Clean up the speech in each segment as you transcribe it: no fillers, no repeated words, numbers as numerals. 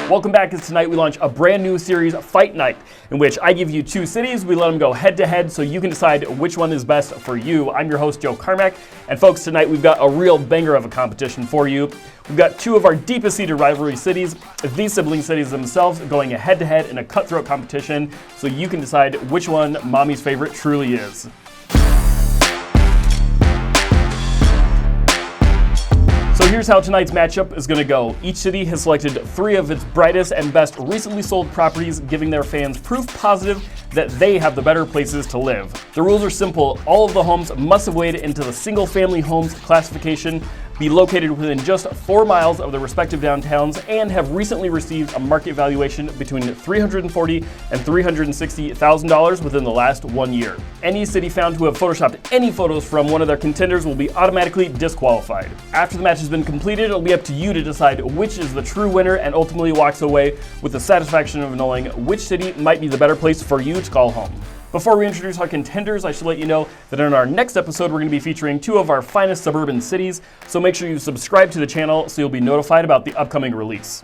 Welcome back, as tonight we launch a brand new series, Fight Night, in which I give you two cities, we let them go head to head so you can decide which one is best for you. I'm your host, Joe Carmack, and folks, tonight we've got a real banger of a competition for you. We've got two of our deepest seated rivalry cities, these sibling cities themselves, going head to head in a cutthroat competition so you can decide which one mommy's favorite truly is. So here's how tonight's matchup is going to go. Each city has selected three of its brightest and best recently sold properties, giving their fans proof positive that they have the better places to live. The rules are simple. All of the homes must have weighed into the single-family homes classification, be located within just 4 miles of their respective downtowns, and have recently received a market valuation between $340,000 and $360,000 within the last 1 year. Any city found to have photoshopped any photos from one of their contenders will be automatically disqualified. After the match has been completed, it'll be up to you to decide which is the true winner and ultimately walks away with the satisfaction of knowing which city might be the better place for you to call home. Before we introduce our contenders, I should let you know that in our next episode, we're going to be featuring two of our finest suburban cities, so make sure you subscribe to the channel so you'll be notified about the upcoming release.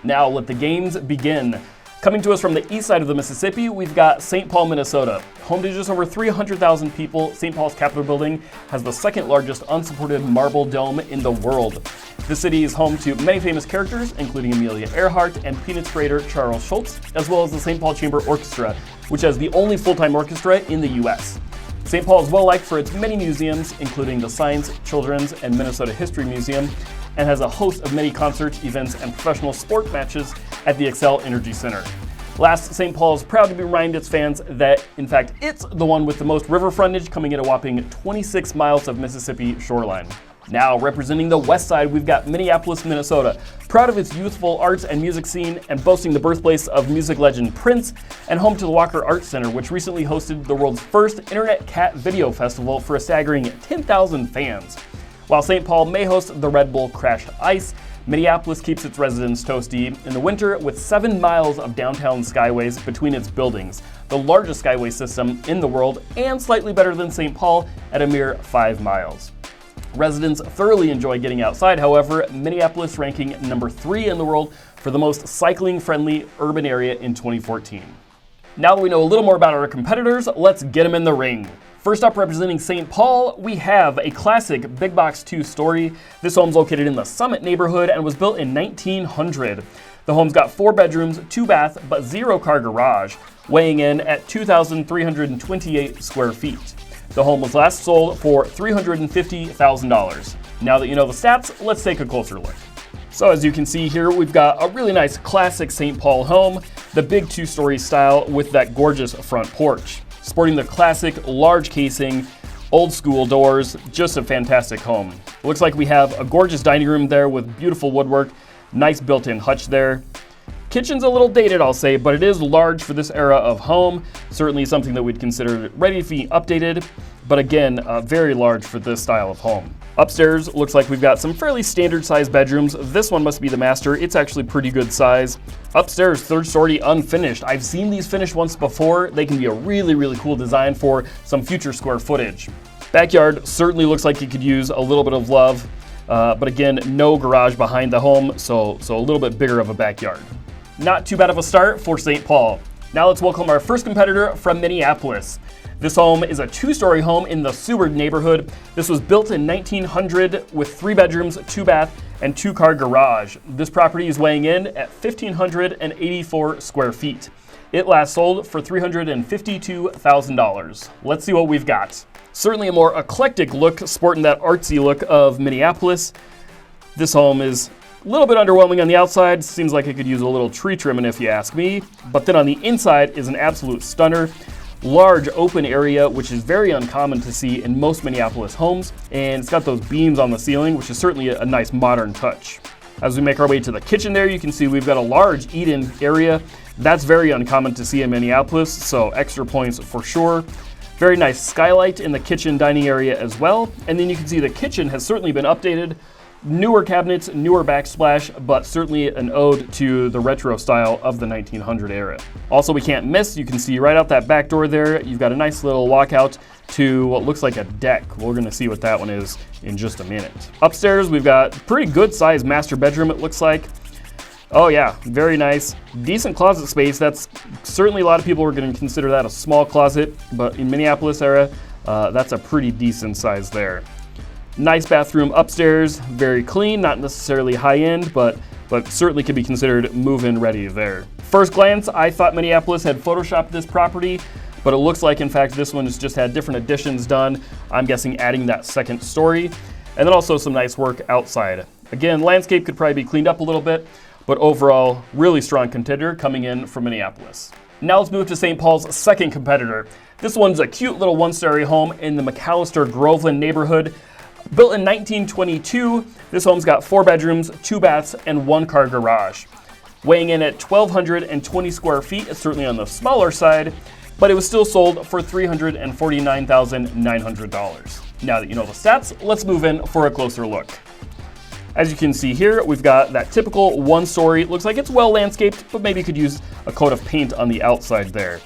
Now, let the games begin. Coming to us from the east side of the Mississippi, we've got St. Paul, Minnesota. Home to just over 300,000 people, St. Paul's Capitol building has the second largest unsupported marble dome in the world. The city is home to many famous characters, including Amelia Earhart and Peanuts creator Charles Schulz, as well as the St. Paul Chamber Orchestra, which has the only full-time orchestra in the U.S. St. Paul is well liked for its many museums, including the Science, Children's, and Minnesota History Museum, and has a host of many concerts, events, and professional sport matches at the Xcel Energy Center. Last, St. Paul is proud to remind its fans that, in fact, it's the one with the most river frontage, coming in a whopping 26 miles of Mississippi shoreline. Now, representing the west side, we've got Minneapolis, Minnesota, proud of its youthful arts and music scene and boasting the birthplace of music legend Prince, and home to the Walker Arts Center, which recently hosted the world's first Internet Cat Video Festival for a staggering 10,000 fans. While St. Paul may host the Red Bull Crash Ice, Minneapolis keeps its residents toasty in the winter with 7 miles of downtown skyways between its buildings, the largest skyway system in the world, and slightly better than St. Paul at a mere 5 miles. Residents thoroughly enjoy getting outside, however, Minneapolis ranking number 3 in the world for the most cycling-friendly urban area in 2014. Now that we know a little more about our competitors, let's get them in the ring. First up, representing St. Paul, we have a classic big box 2-story. This home's located in the Summit neighborhood and was built in 1900. The home's got 4 bedrooms, 2 bath, but 0-car garage, weighing in at 2,328 square feet. The home was last sold for $350,000. Now that you know the stats, let's take a closer look. So as you can see here, we've got a really nice classic St. Paul home, the big 2-story style with that gorgeous front porch. Sporting the classic large casing, old school doors, just a fantastic home. It looks like we have a gorgeous dining room there with beautiful woodwork, nice built-in hutch there. Kitchen's a little dated, I'll say, but it is large for this era of home. Certainly something that we'd consider ready to be updated, but again, very large for this style of home. Upstairs, looks like we've got some fairly standard sized bedrooms. This one must be the master. It's actually pretty good size. Upstairs, 3rd story unfinished. I've seen these finished once before. They can be a really, really cool design for some future square footage. Backyard certainly looks like it could use a little bit of love, but again, no garage behind the home, so a little bit bigger of a backyard. Not too bad of a start for St. Paul. Now let's welcome our first competitor from Minneapolis. This home is a 2-story home in the Seward neighborhood. This was built in 1900 with 3 bedrooms, 2 bath, and 2-car garage. This property is weighing in at 1,584 square feet. It last sold for $352,000. Let's see what we've got. Certainly a more eclectic look, sporting that artsy look of Minneapolis. This home is a little bit underwhelming on the outside. Seems like it could use a little tree trimming if you ask me. But then on the inside is an absolute stunner. Large open area, which is very uncommon to see in most Minneapolis homes. And it's got those beams on the ceiling, which is certainly a nice modern touch. As we make our way to the kitchen there, you can see we've got a large eat-in area. That's very uncommon to see in Minneapolis, so extra points for sure. Very nice skylight in the kitchen dining area as well. And then you can see the kitchen has certainly been updated. Newer cabinets, newer backsplash, but certainly an ode to the retro style of the 1900 era. Also, we can't miss, you can see right out that back door there, you've got a nice little walkout to what looks like a deck. We're gonna see what that one is in just a minute. Upstairs, we've got pretty good sized master bedroom, it looks like. Oh yeah, very nice. Decent closet space. That's certainly a lot of people are going to consider that a small closet, but in Minneapolis area, that's a pretty decent size there. Nice bathroom upstairs, very clean, not necessarily high end, but certainly could be considered move-in ready there. First glance, I thought Minneapolis had photoshopped this property, but it looks like in fact this one has just had different additions done. I'm guessing adding that second story, and then also some nice work outside. Again, landscape could probably be cleaned up a little bit, but overall, really strong contender coming in from Minneapolis. Now let's move to St. Paul's second competitor. This one's a cute little one-story home in the McAllister Groveland neighborhood. Built in 1922, this home's got 4 bedrooms, 2 baths, and 1-car garage. Weighing in at 1,220 square feet, it's certainly on the smaller side, but it was still sold for $349,900. Now that you know the stats, let's move in for a closer look. As you can see here, we've got that typical 1-story. Looks like it's well landscaped, but maybe could use a coat of paint on the outside there.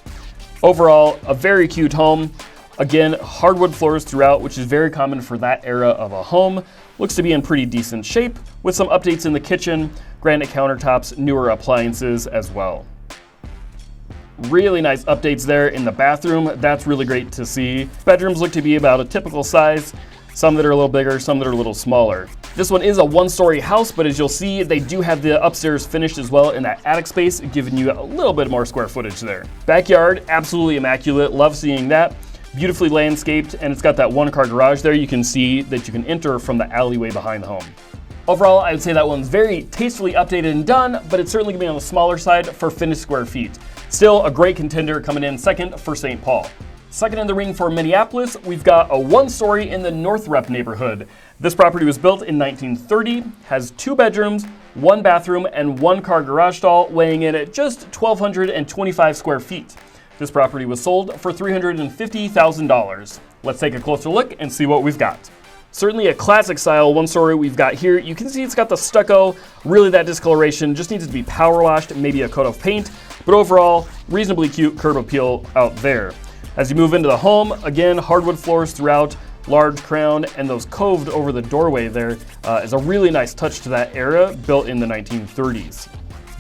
Overall, a very cute home. Again, hardwood floors throughout, which is very common for that era of a home. Looks to be in pretty decent shape, with some updates in the kitchen, granite countertops, newer appliances as well. Really nice updates there in the bathroom. That's really great to see. Bedrooms look to be about a typical size. Some that are a little bigger, some that are a little smaller. This one is a 1-story house, but as you'll see, they do have the upstairs finished as well in that attic space, giving you a little bit more square footage there. Backyard, absolutely immaculate. Love seeing that. Beautifully landscaped, and it's got that 1-car garage there. You can see that you can enter from the alleyway behind the home. Overall, I would say that one's very tastefully updated and done, but it's certainly gonna be on the smaller side for finished square feet. Still a great contender coming in second for St. Paul. Second in the ring for Minneapolis, we've got a 1-story in the North Rep neighborhood. This property was built in 1930, has 2 bedrooms, 1 bathroom, and 1-car garage stall, weighing in at just 1,225 square feet. This property was sold for $350,000. Let's take a closer look and see what we've got. Certainly a classic style 1-story we've got here. You can see it's got the stucco, really that discoloration, just needs to be power washed, maybe a coat of paint, but overall, reasonably cute curb appeal out there. As you move into the home, again, hardwood floors throughout, large crown, and those coved over the doorway there is a really nice touch to that era, built in the 1930s.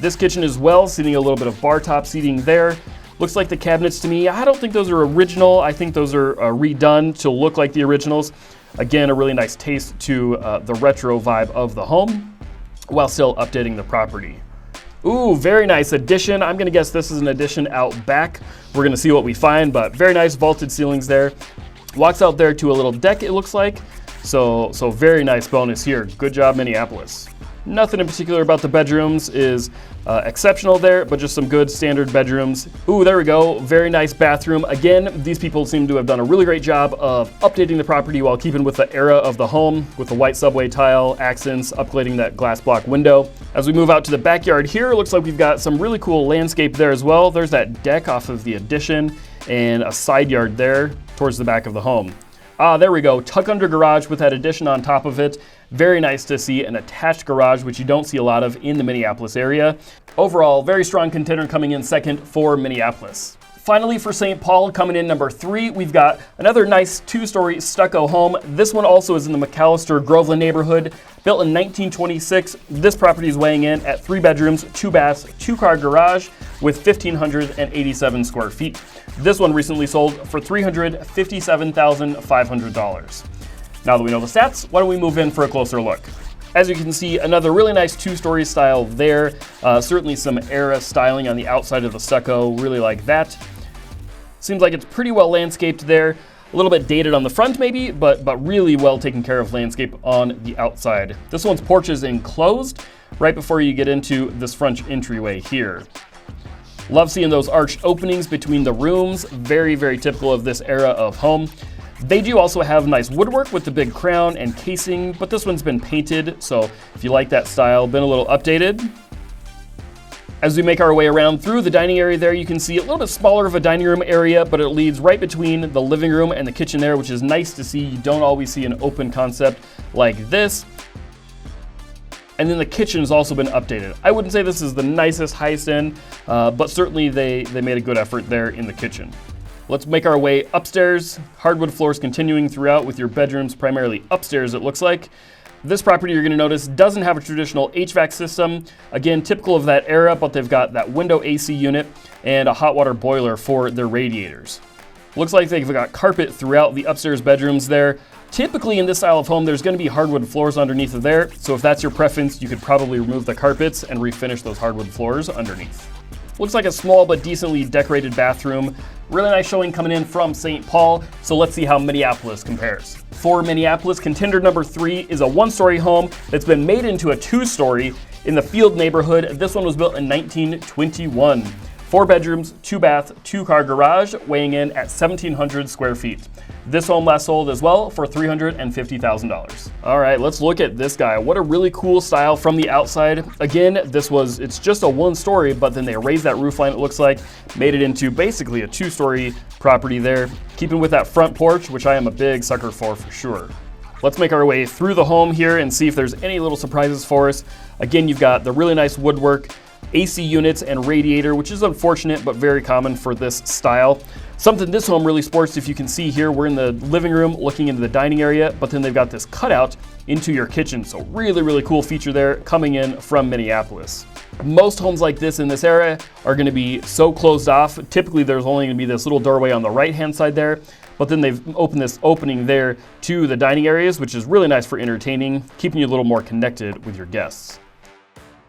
This kitchen as well, seating a little bit of bar top seating there. Looks like the cabinets to me, I don't think those are original. I think those are redone to look like the originals. Again, a really nice taste to the retro vibe of the home, while still updating the property. Ooh, very nice addition. I'm gonna guess this is an addition out back. We're gonna see what we find, but very nice vaulted ceilings there. Walks out there to a little deck, it looks like. So very nice bonus here. Good job, Minneapolis. Nothing in particular about the bedrooms is exceptional there, but just some good standard bedrooms. Ooh, there we go. Very nice bathroom. Again, these people seem to have done a really great job of updating the property while keeping with the era of the home, with the white subway tile, accents, upgrading that glass block window. As we move out to the backyard here, it looks like we've got some really cool landscape there as well. There's that deck off of the addition and a side yard there towards the back of the home. Ah, there we go. Tuck under garage with that addition on top of it. Very nice to see an attached garage, which you don't see a lot of in the Minneapolis area. Overall, very strong contender coming in second for Minneapolis. Finally, for St. Paul, coming in number 3, we've got another nice 2-story stucco home. This one also is in the McAllister Groveland neighborhood. Built in 1926, this property is weighing in at 3 bedrooms, 2 baths, 2-car garage with 1,587 square feet. This one recently sold for $357,500. Now that we know the stats, why don't we move in for a closer look? As you can see, another really nice 2-story style there. Certainly some era styling on the outside of the stucco, really like that. Seems like it's pretty well landscaped there. A little bit dated on the front maybe, but really well taken care of landscape on the outside. This one's porch is enclosed right before you get into this front entryway here. Love seeing those arched openings between the rooms. Very, very typical of this era of home. They do also have nice woodwork with the big crown and casing, but this one's been painted, so if you like that style, been a little updated. As we make our way around through the dining area there, you can see a little bit smaller of a dining room area, but it leads right between the living room and the kitchen there, which is nice to see. You don't always see an open concept like this. And then the kitchen has also been updated. I wouldn't say this is the nicest, highest end, but certainly they made a good effort there in the kitchen. Let's make our way upstairs. Hardwood floors continuing throughout with your bedrooms primarily upstairs, it looks like. This property, you're going to notice, doesn't have a traditional HVAC system. Again, typical of that era, but they've got that window AC unit and a hot water boiler for their radiators. Looks like they've got carpet throughout the upstairs bedrooms there. Typically in this style of home, there's going to be hardwood floors underneath of there. So if that's your preference, you could probably remove the carpets and refinish those hardwood floors underneath. Looks like a small but decently decorated bathroom. Really nice showing coming in from St. Paul. So let's see how Minneapolis compares. For Minneapolis, contender number 3 is a 1-story home that's been made into a 2-story in the Field neighborhood. This one was built in 1921. 4 bedrooms, 2 bath, 2-car garage, weighing in at 1,700 square feet. This home last sold as well for $350,000. All right, let's look at this guy. What a really cool style from the outside. Again, it's just a 1-story, but then they raised that roof line, it looks like, made it into basically a 2-story property there, keeping with that front porch, which I am a big sucker for sure. Let's make our way through the home here and see if there's any little surprises for us. Again, you've got the really nice woodwork, AC units and radiator, which is unfortunate but very common for this style. Something this home really sports, if you can see here, we're in the living room looking into the dining area, but then they've got this cutout into your kitchen. So really cool feature there coming in from Minneapolis. Most homes like this in this area are going to be so closed off. Typically there's only going to be this little doorway on the right hand side there, but then they've opened this opening there to the dining areas, which is really nice for entertaining, keeping you a little more connected with your guests.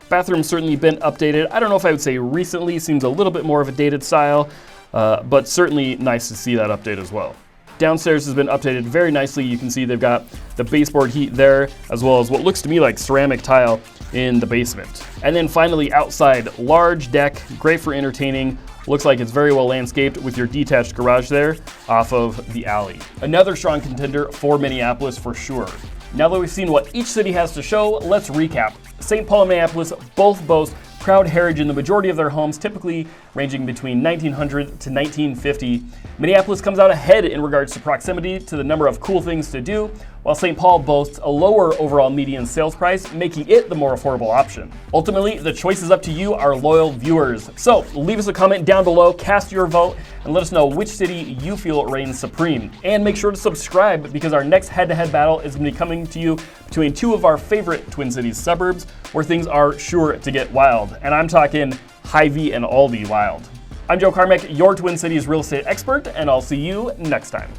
Bathroom's certainly been updated. I don't know if I would say recently, seems a little bit more of a dated style, but certainly nice to see that update as well. Downstairs has been updated very nicely. You can see they've got the baseboard heat there, as well as what looks to me like ceramic tile in the basement. And then finally outside, large deck, great for entertaining. Looks like it's very well landscaped with your detached garage there off of the alley. Another strong contender for Minneapolis for sure. Now that we've seen what each city has to show, let's recap. St. Paul and Minneapolis both boast proud heritage in the majority of their homes, typically ranging between 1900 to 1950. Minneapolis comes out ahead in regards to proximity to the number of cool things to do, while St. Paul boasts a lower overall median sales price, making it the more affordable option. Ultimately, the choice is up to you, our loyal viewers. So leave us a comment down below, cast your vote, and let us know which city you feel reigns supreme. And make sure to subscribe, because our next head-to-head battle is going to be coming to you between 2 of our favorite Twin Cities suburbs, where things are sure to get wild. And I'm talking Hy-Vee and Aldi wild. I'm Joe Carmack, your Twin Cities real estate expert, and I'll see you next time.